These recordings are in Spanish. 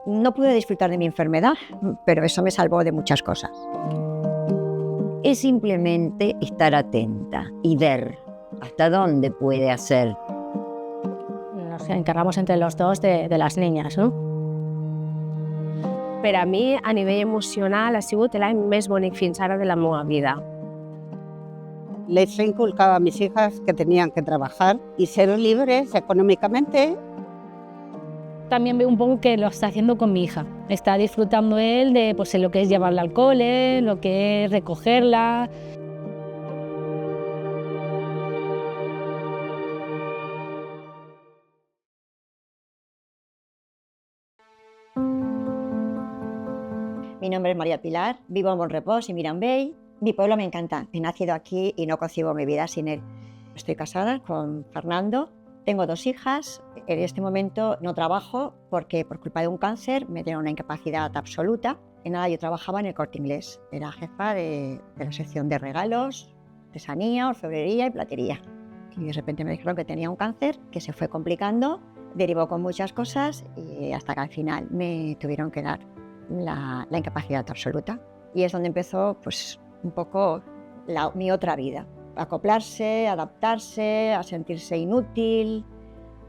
No pude disfrutar de mi enfermedad, pero eso me salvó de muchas cosas. Es simplemente estar atenta y ver hasta dónde puede hacer. Nos encargamos entre los dos de las niñas, no? Per a mi, a nivell emocional, ha sigut l'any més bonic fins ara de la meva vida. Les he inculcado a mis hijas que tenían que trabajar y ser libres económicamente. También veo un poco que lo está haciendo con mi hija. Está disfrutando él de pues, lo que es llevarla al cole, lo que es recogerla. Mi nombre es María Pilar, vivo en Bonrepòs y Mirambell. Mi pueblo me encanta, he nacido aquí y no concibo mi vida sin él. Estoy casada con Fernando, tengo 2 hijas. En este momento no trabajo porque por culpa de un cáncer me dieron una incapacidad absoluta. Y nada, yo trabajaba en el Corte Inglés, era jefa de la sección de regalos, artesanía, orfebrería y platería. Y de repente me dijeron que tenía un cáncer que se fue complicando, derivó con muchas cosas y hasta que al final me tuvieron que dar la incapacidad absoluta. Y es donde empezó pues, un poco mi otra vida. Acoplarse, adaptarse, a sentirse inútil,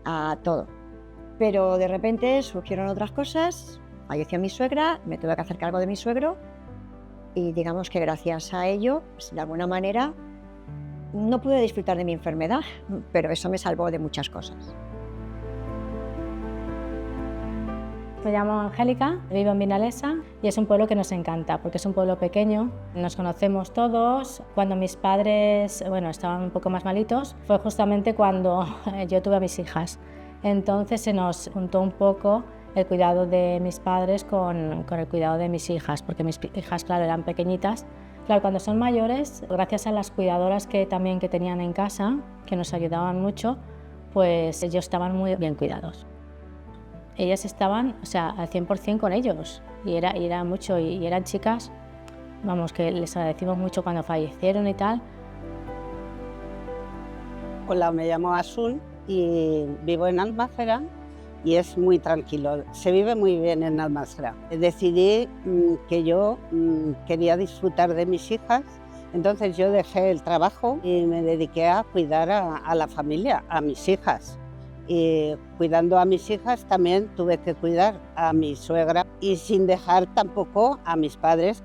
a todo. Pero de repente surgieron otras cosas, falleció mi suegra, me tuve que hacer cargo de mi suegro y digamos que gracias a ello, pues, de alguna manera, no pude disfrutar de mi enfermedad, pero eso me salvó de muchas cosas. Me llamo Angélica, vivo en Vinalesa y es un pueblo que nos encanta porque es un pueblo pequeño, nos conocemos todos. Cuando mis padres estaban un poco más malitos fue justamente cuando yo tuve a mis hijas. Entonces se nos juntó un poco el cuidado de mis padres con el cuidado de mis hijas, porque mis hijas, claro, eran pequeñitas. Claro, cuando son mayores, gracias a las cuidadoras que tenían en casa, que nos ayudaban mucho, pues ellos estaban muy bien cuidados. Ellas estaban, al 100% con ellos y era mucho, y eran chicas, vamos, que les agradecimos mucho cuando fallecieron y tal. Hola, me llamo Asun y vivo en Almácera y es muy tranquilo, se vive muy bien en Almácera. Decidí que yo quería disfrutar de mis hijas, entonces yo dejé el trabajo y me dediqué a cuidar a la familia, a mis hijas. Y cuidando a mis hijas también tuve que cuidar a mi suegra y sin dejar tampoco a mis padres.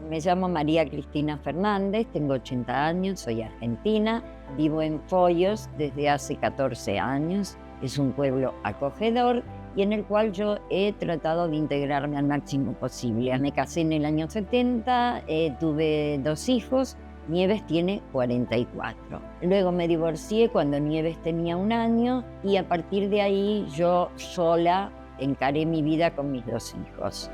Me llamo María Cristina Fernández, tengo 80 años, soy argentina, vivo en Foyos desde hace 14 años. Es un pueblo acogedor y en el cual yo he tratado de integrarme al máximo posible. Me casé en el año 70, tuve 2 hijos. Nieves tiene 44. Luego me divorcié cuando Nieves tenía 1 año y a partir de ahí yo sola encaré mi vida con mis 2 hijos.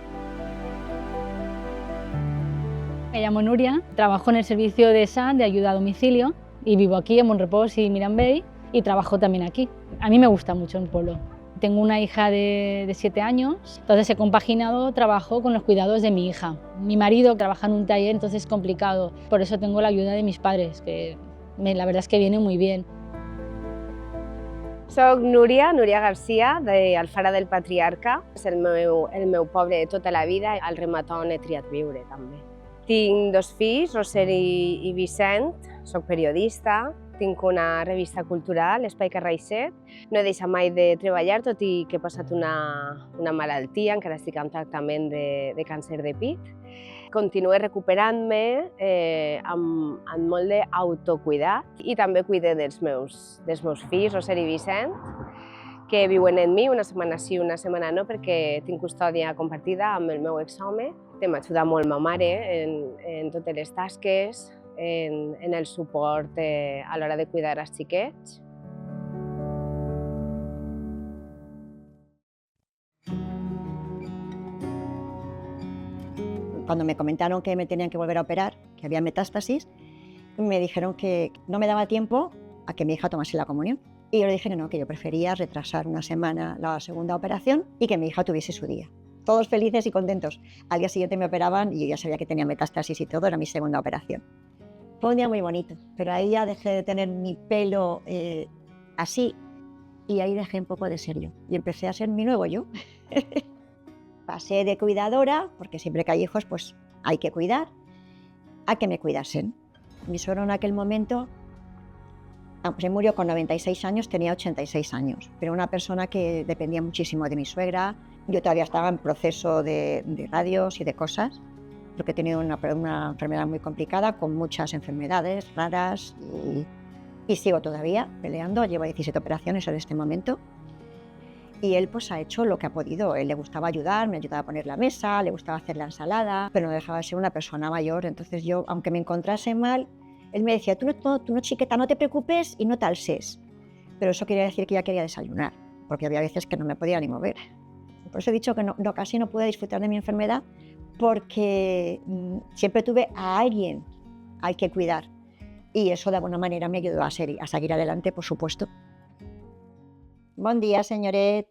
Me llamo Nuria, trabajo en el servicio de SAN de ayuda a domicilio y vivo aquí en Bonrepòs y Mirambell y trabajo también aquí. A mí me gusta mucho el pueblo. Tengo una hija de 7 años, entonces he compaginado trabajo con los cuidados de mi hija. Mi marido trabaja en un taller, entonces es complicado. Por eso tengo la ayuda de mis padres, que la verdad es que viene muy bien. Soc Núria Garcia, d'Alfara del Patriarca. És el meu poble de tota la vida, al Remató on he triat viure també. Tinc 2 fills, Roser i Vicent, soc periodista, tinc una revista cultural, Espai Carraixet. No he deixat mai de treballar, tot i que he passat una malaltia, encara estic en tractament de càncer de pit. Continuo recuperant-me amb molt d'autocuidat i també cuide dels meus fills, Roser i Vicent, que viuen en mi una setmana sí, una setmana no, perquè tinc custòdia compartida amb el meu exhome. M'ajuda molt ma mare en totes les tasques, en el suport a l'hora de cuidar els xiquets. Cuando me comentaron que me tenían que volver a operar, que había metástasis, me dijeron que no me daba tiempo a que mi hija tomase la comunión. Y yo le dije que no, que yo prefería retrasar una semana la segunda operación y que mi hija tuviese su día. Todos felices y contentos. Al día siguiente me operaban y yo ya sabía que tenía metástasis y todo, era mi segunda operación. Fue un día muy bonito, pero ahí ya dejé de tener mi pelo así y ahí dejé un poco de ser yo y empecé a ser mi nuevo yo. Pasé de cuidadora, porque siempre que hay hijos pues hay que cuidar, a que me cuidasen. Mi suegro en aquel momento se murió con 96 años, tenía 86 años, pero una persona que dependía muchísimo de mi suegra. Yo todavía estaba en proceso de radios y de cosas, porque he tenido una enfermedad muy complicada, con muchas enfermedades raras, y sigo todavía peleando. Llevo 17 operaciones en este momento. Y él pues ha hecho lo que ha podido. Él le gustaba ayudar, me ayudaba a poner la mesa, le gustaba hacer la ensalada, pero no dejaba de ser una persona mayor. Entonces yo, aunque me encontrase mal, él me decía, tú no chiqueta, no te preocupes y no te alces. Pero eso quería decir que ya quería desayunar, porque había veces que no me podía ni mover. Por eso he dicho que casi no pude disfrutar de mi enfermedad, porque siempre tuve a alguien al que cuidar. Y eso de alguna manera me ayudó a seguir adelante, por supuesto. Bon dia, senyoret.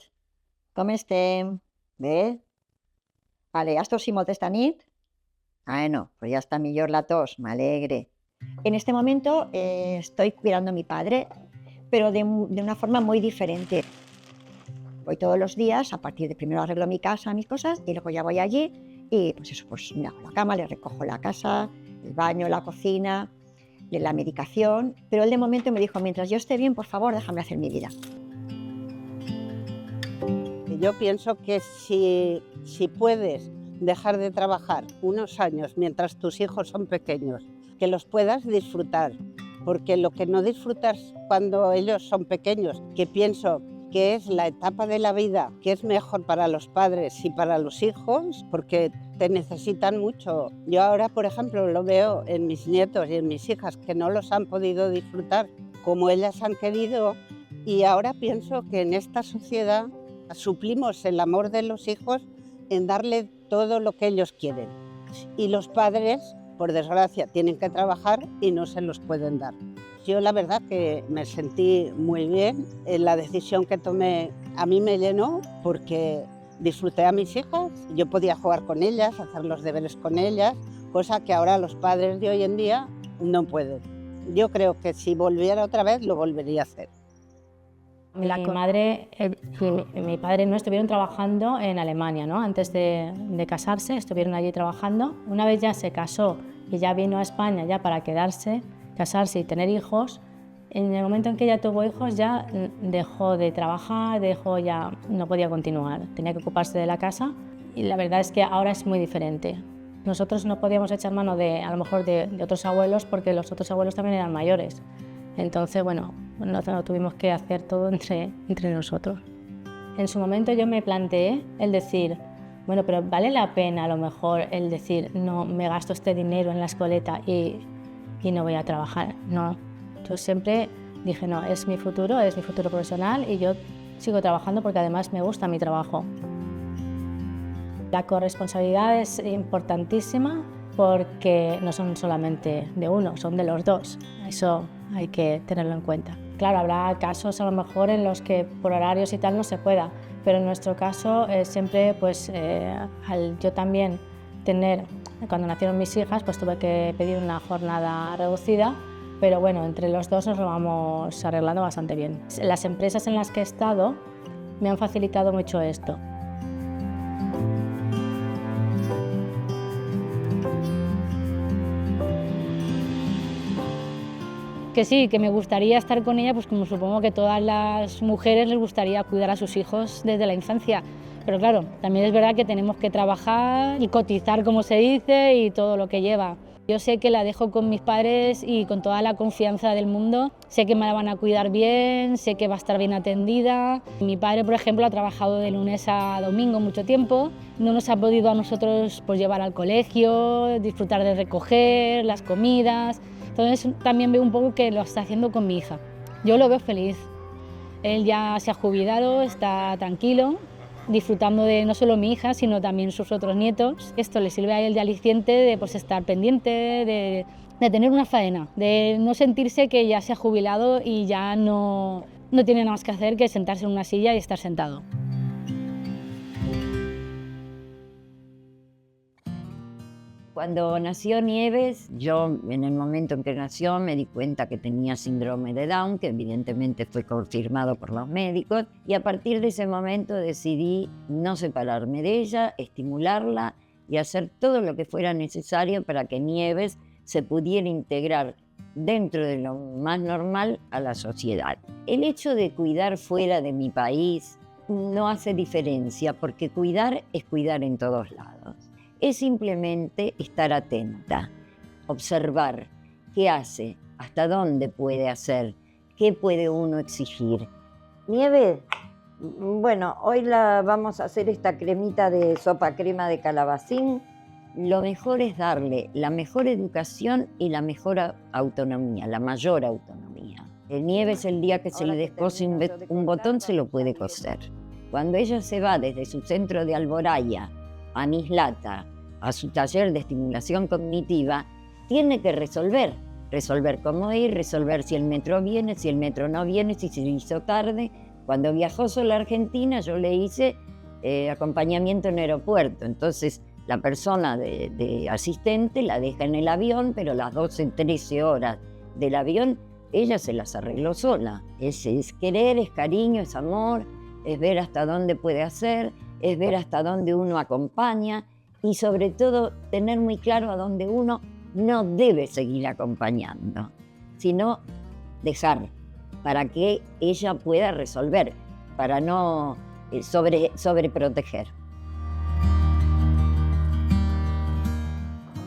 Com estem? Bé? Vale, has tosit molt esta nit? Bueno, pues ya está millor la tos, me alegre. En este momento estoy cuidando a mi padre, pero de una forma muy diferente. Voy todos los días, a partir de primero arreglo mi casa, mis cosas, y luego ya voy allí y pues eso, pues me hago la cama, le recojo la casa, el baño, la cocina, la medicación. Pero él de momento me dijo, mientras yo esté bien, por favor, déjame hacer mi vida. Yo pienso que si puedes dejar de trabajar unos años mientras tus hijos son pequeños, que los puedas disfrutar, porque lo que no disfrutas cuando ellos son pequeños, que pienso que es la etapa de la vida que es mejor para los padres y para los hijos, porque te necesitan mucho. Yo ahora, por ejemplo, lo veo en mis nietos y en mis hijas, que no los han podido disfrutar como ellas han querido, y ahora pienso que en esta sociedad suplimos el amor de los hijos en darle todo lo que ellos quieren. Y los padres, por desgracia, tienen que trabajar y no se los pueden dar. Yo la verdad que me sentí muy bien. La decisión que tomé a mí me llenó porque disfruté a mis hijas. Yo podía jugar con ellas, hacer los deberes con ellas, cosa que ahora los padres de hoy en día no pueden. Yo creo que si volviera otra vez lo volvería a hacer. Mi madre y mi padre no estuvieron trabajando en Alemania, ¿no? Antes de casarse, estuvieron allí trabajando. Una vez ya se casó y ya vino a España ya para quedarse, casarse y tener hijos, en el momento en que ella tuvo hijos ya dejó de trabajar, no podía continuar, tenía que ocuparse de la casa, y la verdad es que ahora es muy diferente. Nosotros no podíamos echar mano a lo mejor de otros abuelos, porque los otros abuelos también eran mayores. Entonces, bueno, lo tuvimos que hacer todo entre nosotros. En su momento yo me planteé el decir, bueno, pero vale la pena a lo mejor el decir, no, me gasto este dinero en la escoleta y no voy a trabajar. No, yo siempre dije, no, es mi futuro profesional y yo sigo trabajando porque además me gusta mi trabajo. La corresponsabilidad es importantísima porque no son solamente de uno, son de los dos. Eso hay que tenerlo en cuenta. Claro, habrá casos a lo mejor en los que por horarios y tal no se pueda, pero en nuestro caso siempre, pues, al yo también cuando nacieron mis hijas, pues tuve que pedir una jornada reducida, pero bueno, entre los dos nos lo vamos arreglando bastante bien. Las empresas en las que he estado me han facilitado mucho esto. Que sí, que me gustaría estar con ella, pues como supongo que todas las mujeres les gustaría cuidar a sus hijos desde la infancia. Pero claro, también es verdad que tenemos que trabajar y cotizar, como se dice, y todo lo que lleva. Yo sé que la dejo con mis padres y con toda la confianza del mundo. Sé que me la van a cuidar bien, sé que va a estar bien atendida. Mi padre, por ejemplo, ha trabajado de lunes a domingo mucho tiempo. No nos ha podido a nosotros pues, llevar al colegio, disfrutar de recoger, las comidas. Entonces también veo un poco que lo está haciendo con mi hija. Yo lo veo feliz. Él ya se ha jubilado, está tranquilo, disfrutando de no solo mi hija, sino también sus otros nietos. Esto le sirve a él de aliciente de pues, estar pendiente, de tener una faena, de no sentirse que ya se ha jubilado y ya no tiene nada más que hacer que sentarse en una silla y estar sentado. Cuando nació Nieves, yo en el momento en que nació me di cuenta que tenía síndrome de Down, que evidentemente fue confirmado por los médicos, y a partir de ese momento decidí no separarme de ella, estimularla y hacer todo lo que fuera necesario para que Nieves se pudiera integrar dentro de lo más normal a la sociedad. El hecho de cuidar fuera de mi país no hace diferencia, porque cuidar es cuidar en todos lados. Es simplemente estar atenta, observar qué hace, hasta dónde puede hacer, qué puede uno exigir. Nieves, bueno, hoy vamos a hacer esta cremita de sopa crema de calabacín. Lo mejor es darle la mejor educación y la mejor autonomía, la mayor autonomía. Nieves, el día que se le descose un botón, se lo puede coser. Cuando ella se va desde su centro de Alboraya a Mislata, a su taller de estimulación cognitiva, tiene que resolver cómo ir, resolver si el metro viene, si el metro no viene, si se hizo tarde. Cuando viajó sola a Argentina, yo le hice acompañamiento en aeropuerto. Entonces, la persona de asistente la deja en el avión, pero las 12, 13 horas del avión, ella se las arregló sola. Es querer, es cariño, es amor, es ver hasta dónde puede hacer, es ver hasta dónde uno acompaña y sobre todo tener muy claro a dónde uno no debe seguir acompañando, sino dejar para que ella pueda resolver, para no sobreproteger.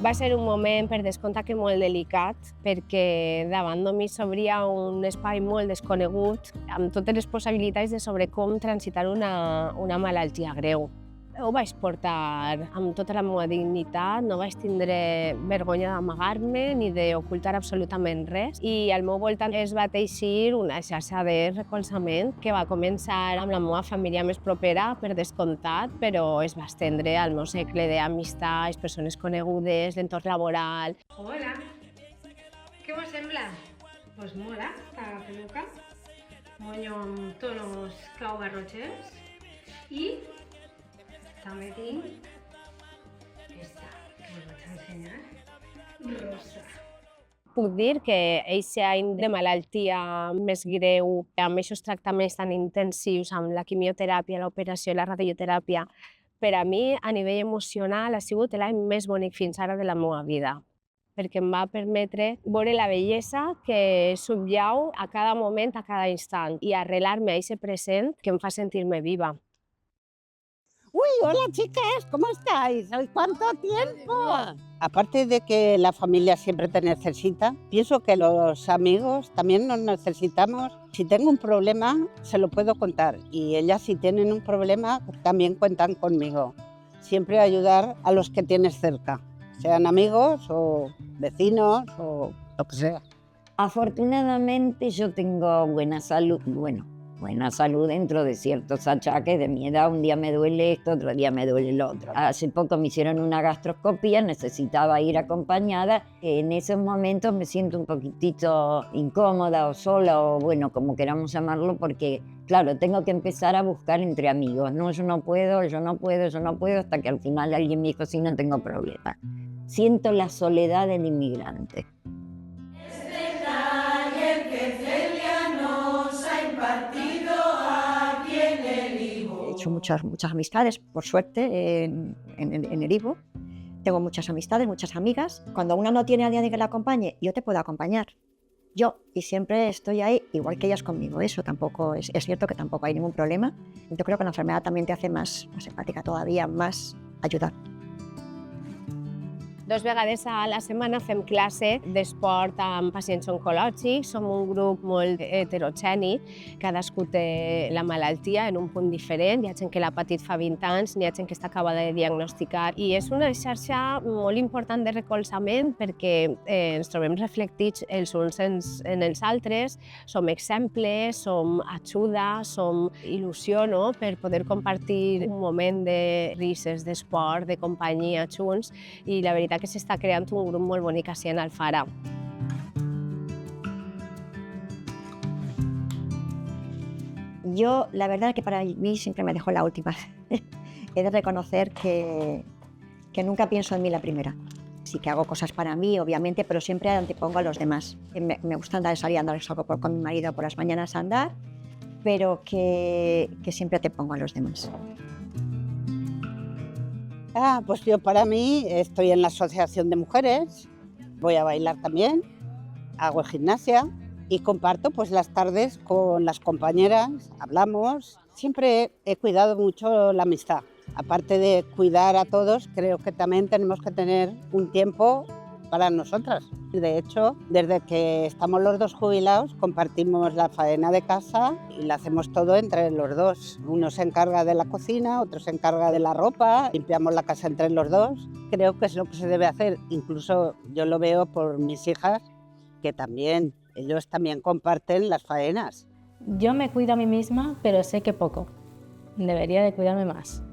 Va ser un moment, per descomptat, que molt delicat, perquè davant de mi s'obria un espai molt desconegut, amb totes les possibilitats de sobre com transitar una malaltia greu. Ho vaig portar amb tota la meva dignitat, no vaig tindre vergonya d'amagar-me ni d'ocultar absolutament res, i al meu voltant es va teixir una xarxa de recolzament que va començar amb la meva família més propera, per descomptat, però es va estendre al meu cercle d'amistats, persones conegudes, l'entorn laboral. Hola, què vos sembla? Pues mola, esta peluca, moño amb tonos clau garrotxers i també tinc esta, que us vaig ensenyar, rosa. Puc dir que aquest any de malaltia més greu, amb aquests tractaments tan intensius, amb la quimioteràpia, l'operació i la radioteràpia, per a mi, a nivell emocional, ha sigut l'any més bonic fins ara de la meva vida, perquè em va permetre veure la bellesa que subjau a cada moment, a cada instant, i arrelar-me a aquest present que em fa sentir-me viva. Uy, hola chicas, ¿cómo estáis? ¿Cuánto tiempo? Aparte de que la familia siempre te necesita, pienso que los amigos también nos necesitamos. Si tengo un problema, se lo puedo contar. Y ellas, si tienen un problema, también cuentan conmigo. Siempre ayudar a los que tienes cerca, sean amigos o vecinos o lo que sea. Afortunadamente yo tengo buena salud, buena salud dentro de ciertos achaques de mi edad. Un día me duele esto, otro día me duele el otro. Hace poco me hicieron una gastroscopía, necesitaba ir acompañada. En esos momentos me siento un poquitito incómoda o sola, o bueno, como queramos llamarlo, porque claro, tengo que empezar a buscar entre amigos. No, yo no puedo, hasta que al final alguien me dijo, sí, no tengo problema. Siento la soledad del inmigrante. He hecho muchas amistades, por suerte, en el Ivo. Tengo muchas amistades, muchas amigas. Cuando una no tiene a alguien que la acompañe, yo te puedo acompañar. Yo, y siempre estoy ahí, igual que ellas conmigo. Eso tampoco es cierto, que tampoco hay ningún problema. Yo creo que la enfermedad también te hace más empática todavía, más ayudar. 2 vegades a la setmana fem classe d'esport amb pacients oncològics. Som un grup molt heterogeni, cadascú té la malaltia en un punt diferent. Hi ha gent que l'ha patit fa 20 anys, hi ha gent que està acabada de diagnosticar. I és una xarxa molt important de recolzament perquè ens trobem reflectits els uns en els altres, som exemples, som ajuda, som il·lusió, no?, per poder compartir un moment de rises, d'esport, de companyia junts, i la veritat que s'està creant un grup molt bonic així en Alfara. Yo, la verdad que para mí siempre me dejó la última. He de reconocer que nunca pienso en mí la primera. Sí que hago cosas para mí, obviamente, pero siempre antepongo a los demás. Me gusta salir a andar, salgo con mi marido por las mañanas a andar, pero que siempre antepongo a los demás. Pues yo para mí estoy en la asociación de mujeres, voy a bailar también, hago gimnasia y comparto pues las tardes con las compañeras, hablamos. Siempre he cuidado mucho la amistad. Aparte de cuidar a todos, creo que también tenemos que tener un tiempo para nosotras. De hecho, desde que estamos los dos jubilados, compartimos la faena de casa y la hacemos todo entre los dos. Uno se encarga de la cocina, otro se encarga de la ropa, limpiamos la casa entre los dos. Creo que es lo que se debe hacer. Incluso yo lo veo por mis hijas, que también, ellos también comparten las faenas. Yo me cuido a mí misma, pero sé que poco. Debería de cuidarme más.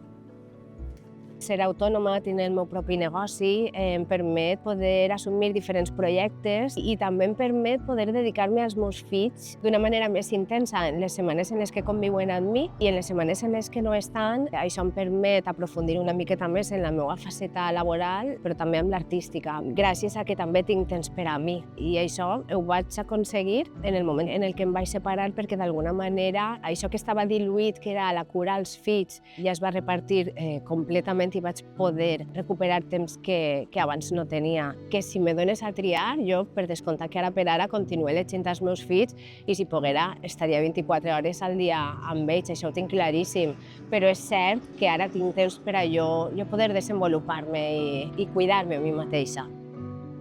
Ser autònoma, tenir el meu propi negoci, em permet poder assumir diferents projectes i també em permet poder dedicar-me als meus fills d'una manera més intensa en les setmanes en les que conviuen amb mi i en les setmanes en les que no estan. Això em permet aprofundir una miqueta més en la meva faceta laboral, però també amb l'artística, gràcies a que també tinc temps per a mi. I això ho vaig aconseguir en el moment en el que em vaig separar perquè d'alguna manera això que estava diluït, que era la cura als fills, ja es va repartir completament i vaig poder recuperar temps que abans no tenia. Que si me dones a triar, jo, per descomptat que ara per ara continuo llegint els meus fills i si poguera estaria 24 hores al dia amb ells, això ho tinc claríssim. Però és cert que ara tinc temps per a jo poder desenvolupar-me i cuidar-me a mi mateixa.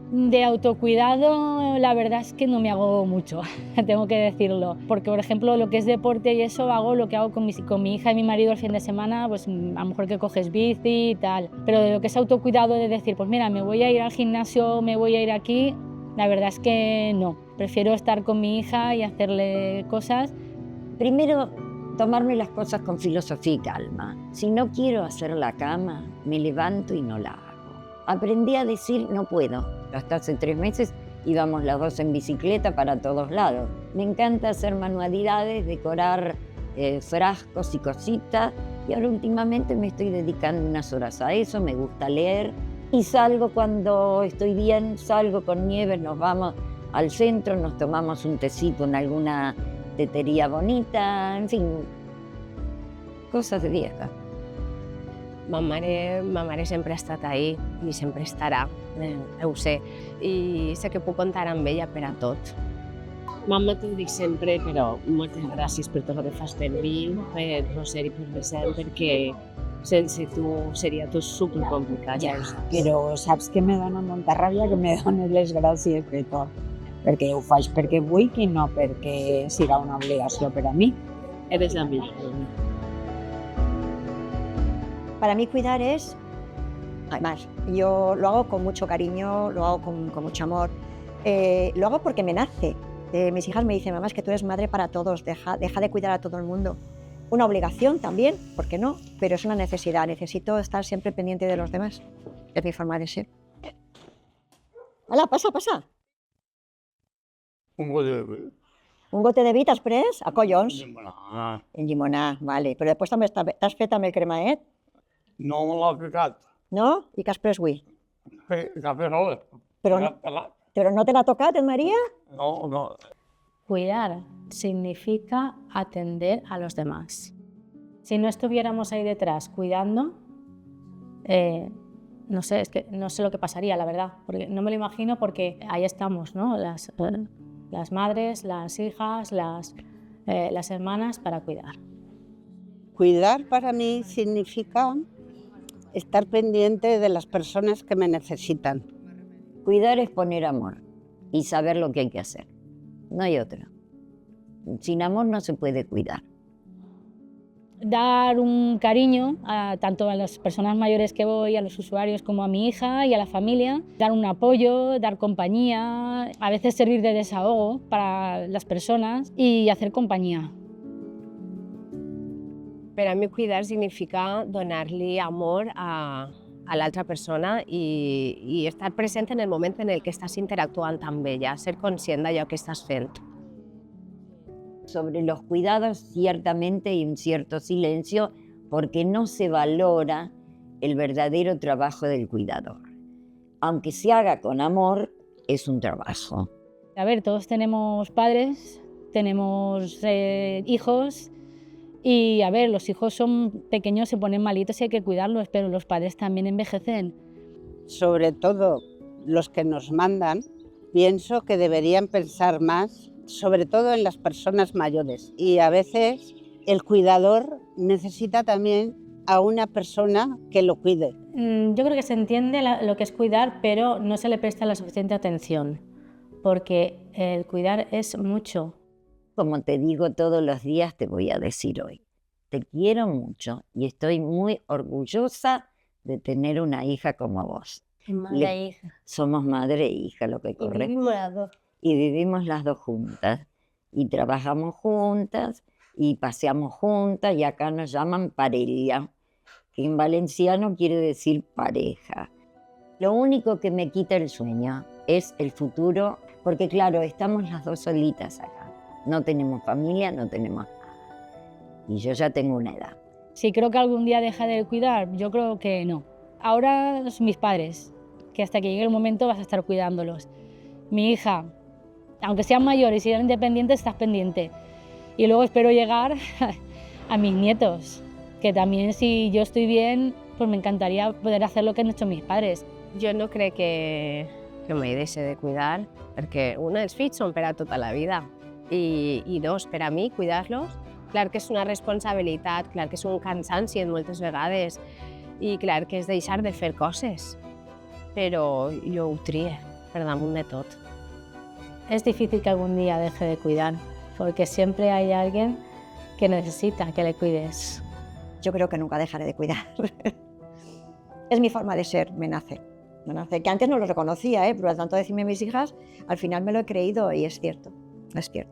De autocuidado, la verdad es que no me hago mucho, tengo que decirlo. Porque, por ejemplo, lo que es deporte y eso, hago lo que hago con mi hija y mi marido el fin de semana, pues a lo mejor que coges bici y tal. Pero de lo que es autocuidado, de decir, pues mira, me voy a ir al gimnasio, me voy a ir aquí, la verdad es que no. Prefiero estar con mi hija y hacerle cosas. Primero, tomarme las cosas con filosofía y calma. Si no quiero hacer la cama, me levanto y no la hago. Aprendí a decir no puedo. Hasta hace 3 meses íbamos las dos en bicicleta para todos lados. Me encanta hacer manualidades, decorar frascos y cositas. Y ahora últimamente me estoy dedicando unas horas a eso, me gusta leer. Y salgo cuando estoy bien, salgo con Nieves, nos vamos al centro, nos tomamos un tecito en alguna tetería bonita, en fin, cosas de vieja. Ma mare sempre ha estat ahí i sempre estarà, ho sé. I sé que puc comptar amb ella per a tot. Mamma, t'ho dic sempre, però moltes gràcies per tot el que fas per mi, per Roser i per Vicent, perquè sense tu seria tot supercomplicat. Ja, però saps que me dona molta ràbia que me dones les gràcies per tot, perquè ho faig perquè vull i no perquè siga una obligació per a mi. Eres la millor. Para mí cuidar es, además, yo lo hago con mucho cariño, lo hago con mucho amor, lo hago porque me nace. Mis hijas me dicen, mamá, es que tú eres madre para todos, deja de cuidar a todo el mundo. Una obligación también, ¿por qué no? Pero es una necesidad, necesito estar siempre pendiente de los demás. Es mi forma de ser. Hola, pasa. Un gote de vi. Un gote de vi t'has pres? A collons? Llimonada. En llimonar, vale. Però després també t'has fet amb el cremaet? No me l'ha ficat. No? I què has pres avui? Cafè sola. Però no te l'ha tocat, el María? No. Cuidar significa atender a los demás. Si no estuviéramos ahí detrás cuidando, no sé, es que no sé lo que pasaría, la verdad, porque no me lo imagino porque ahí estamos, ¿no? Las madres, las hijas, las hermanas para cuidar. Cuidar para mí significa estar pendiente de las personas que me necesitan. Cuidar es poner amor y saber lo que hay que hacer. No hay otra. Sin amor no se puede cuidar. Dar un cariño tanto a las personas mayores que voy, a los usuarios, como a mi hija y a la familia. Dar un apoyo, dar compañía, a veces servir de desahogo para las personas y hacer compañía. Per a mi cuidar significa donar-li amor a l'altra persona i estar present en el moment en el que estàs interactuant amb ella, ser conscient d'allò que estàs fent. Sobre los cuidados, ciertamente hay un cierto silencio porque no se valora el verdadero trabajo del cuidador. aunque se haga con amor, es un trabajo. A ver, todos tenemos padres, tenemos hijos y, a ver, los hijos son pequeños, se ponen malitos y hay que cuidarlos, pero los padres también envejecen. Sobre todo los que nos mandan, pienso que deberían pensar más, sobre todo en las personas mayores. Y a veces el cuidador necesita también a una persona que lo cuide. Yo creo que se entiende lo que es cuidar, pero no se le presta la suficiente atención, porque el cuidar es mucho. Como te digo todos los días, te voy a decir hoy. Te quiero mucho y estoy muy orgullosa de tener una hija como vos. Madre e hija. Somos madre e hija, lo que Y corre. vivimos las dos. Y vivimos las dos juntas. Y trabajamos juntas y paseamos juntas y acá nos llaman parella, que en valenciano quiere decir pareja. Lo único que me quita el sueño es el futuro, porque claro, estamos las dos solitas acá. No tenemos familia, no tenemos nada. Y yo ya tengo una edad. Si creo que algún día deja de cuidar, yo creo que no. Ahora son mis padres, que hasta que llegue el momento vas a estar cuidándolos. Mi hija, aunque sean mayores y sean independientes, estás pendiente. Y luego espero llegar a mis nietos, que también si yo estoy bien, pues me encantaría poder hacer lo que han hecho mis padres. Jo no crec que me deixe de cuidar, perquè una, els fills són per a tota la vida i dos, per a mi, cuidar-los, clar que és una responsabilitat, clar que és un cansanci moltes vegades i clar que és deixar de fer coses, però jo ho trie per damunt de tot. Es difícil que algún día deje de cuidar, porque siempre hay alguien que necesita que le cuides. Yo creo que nunca dejaré de cuidar. Es mi forma de ser, me nace. Que antes no lo reconocía, pero al tanto decirme a mis hijas, al final me lo he creído y es cierto, es cierto.